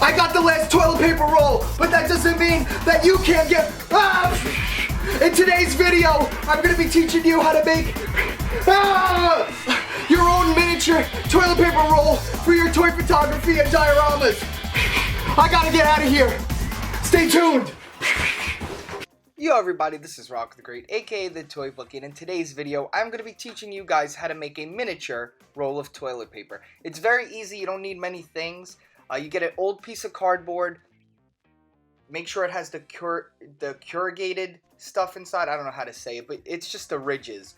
I got the last toilet paper roll, but that doesn't mean that you can't get... In today's video, I'm gonna be teaching you how to make your own miniature toilet paper roll for your toy photography and dioramas. I gotta get out of here. Stay tuned. Yo everybody, this is Rock the Great, aka The Toy Bookie, and in today's video, I'm going to be teaching you guys how to make a miniature roll of toilet paper. It's very easy, you don't need many things. You get an old piece of cardboard, make sure it has the corrugated stuff inside, I don't know how to say it, but it's just the ridges.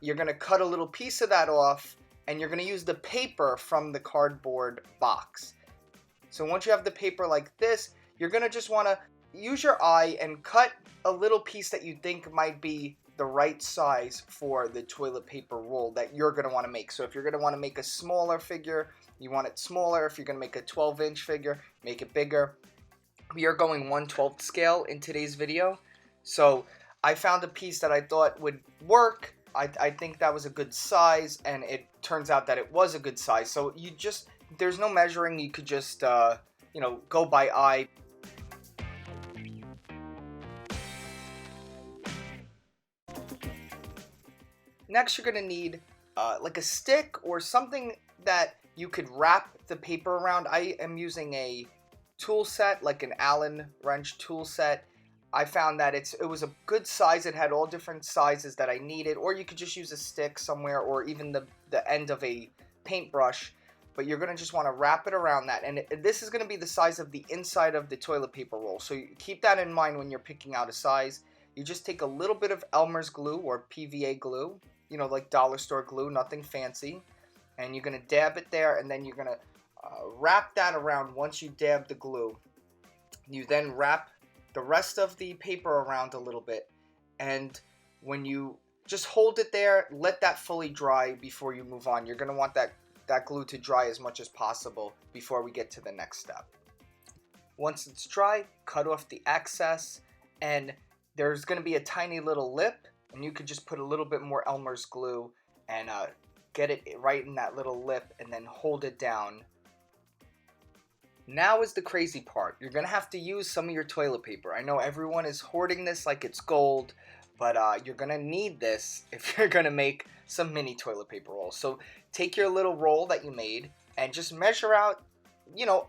You're going to cut a little piece of that off, and you're going to use the paper from the cardboard box. So once you have the paper like this, you're going to just want to use your eye and cut a little piece that you think might be the right size for the toilet paper roll that you're going to want to make. So if you're going to want to make a smaller figure, you want it smaller. If you're going to make a 12-inch figure, make it bigger. We are going 1/12 scale in today's video. So I found a piece that I thought would work. I think that was a good size, and it turns out that it was a good size. So you just, there's no measuring. You could just, go by eye. Next, you're going to need like a stick or something that you could wrap the paper around. I am using a tool set, like an Allen wrench tool set. I found that it was a good size. It had all different sizes that I needed. Or you could just use a stick somewhere, or even the end of a paintbrush. But you're going to just want to wrap it around that. And this is going to be the size of the inside of the toilet paper roll. So you keep that in mind when you're picking out a size. You just take a little bit of Elmer's glue or PVA glue. Like dollar store glue, nothing fancy. And you're going to dab it there, and then you're going to wrap that around once you dab the glue. You then wrap the rest of the paper around a little bit. And when you just hold it there, let that fully dry before you move on. You're going to want that glue to dry as much as possible before we get to the next step. Once it's dry, cut off the excess, and there's going to be a tiny little lip. And you could just put a little bit more Elmer's glue and get it right in that little lip and then hold it down. Now is the crazy part. You're going to have to use some of your toilet paper. I know everyone is hoarding this like it's gold, but you're going to need this if you're going to make some mini toilet paper rolls. So take your little roll that you made and just measure out,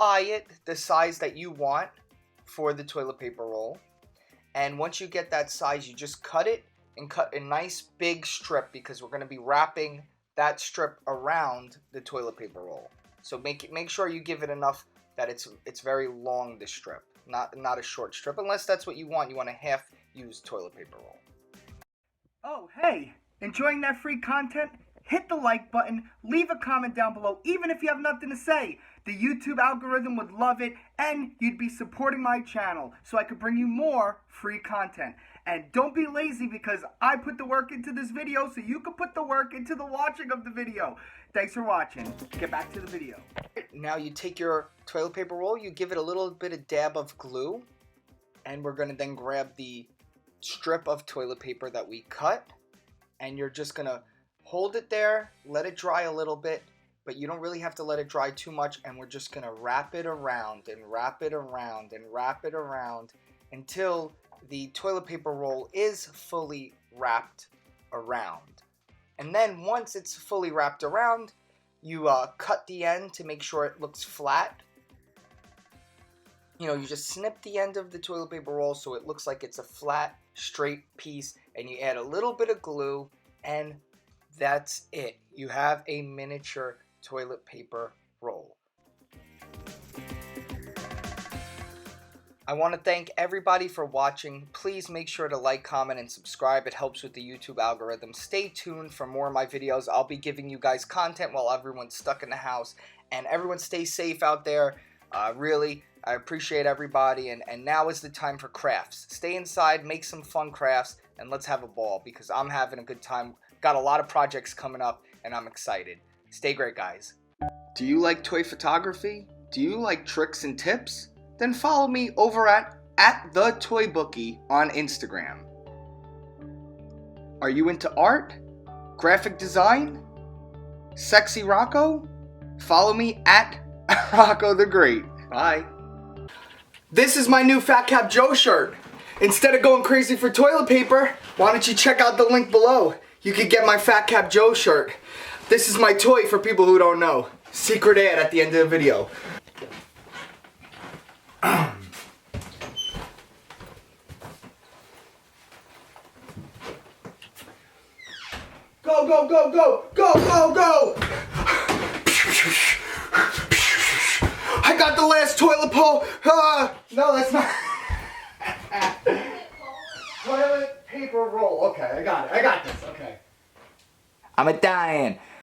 eye it, the size that you want for the toilet paper roll. And once you get that size, you just cut it. And cut a nice big strip, because we're going to be wrapping that strip around the toilet paper roll. So make sure you give it enough that it's very long, this strip, not a short strip, unless that's what you want. You want a half-used toilet paper roll. Oh, hey, enjoying that free content? Hit the like button, leave a comment down below, even if you have nothing to say. The YouTube algorithm would love it, and you'd be supporting my channel so I could bring you more free content. And don't be lazy, because I put the work into this video so you can put the work into the watching of the video. Thanks for watching. Get back to the video. Now you take your toilet paper roll, you give it a little bit of dab of glue, and we're going to then grab the strip of toilet paper that we cut, and you're just going to hold it there, let it dry a little bit, but you don't really have to let it dry too much, and we're just going to wrap it around and wrap it around and wrap it around until the toilet paper roll is fully wrapped around. And then once it's fully wrapped around, you cut the end to make sure it looks flat. You just snip the end of the toilet paper roll so it looks like it's a flat, straight piece, and you add a little bit of glue, and that's it. You have a miniature toilet paper roll. I want to thank everybody for watching. Please make sure to like, comment, and subscribe. It helps with the YouTube algorithm. Stay tuned for more of my videos. I'll be giving you guys content while everyone's stuck in the house. And everyone stay safe out there. Really, I appreciate everybody. And now is the time for crafts. Stay inside, make some fun crafts, and let's have a ball, because I'm having a good time. Got a lot of projects coming up, and I'm excited. Stay great, guys. Do you like toy photography? Do you like tricks and tips? Then follow me over at The Toy Bookie on Instagram. Are you into art? Graphic design? Sexy Rocco? Follow me at Rocco the Great. Bye. This is my new Fat Cap Joe shirt. Instead of going crazy for toilet paper, why don't you check out the link below? You can get my Fat Cap Joe shirt. This is my toy for people who don't know. Secret ad at the end of the video. Go, go, go, go, go, go, go! I got the last toilet pole. No, that's not. Toilet paper roll. Okay, I got it. I got this. Okay. I'm a dying.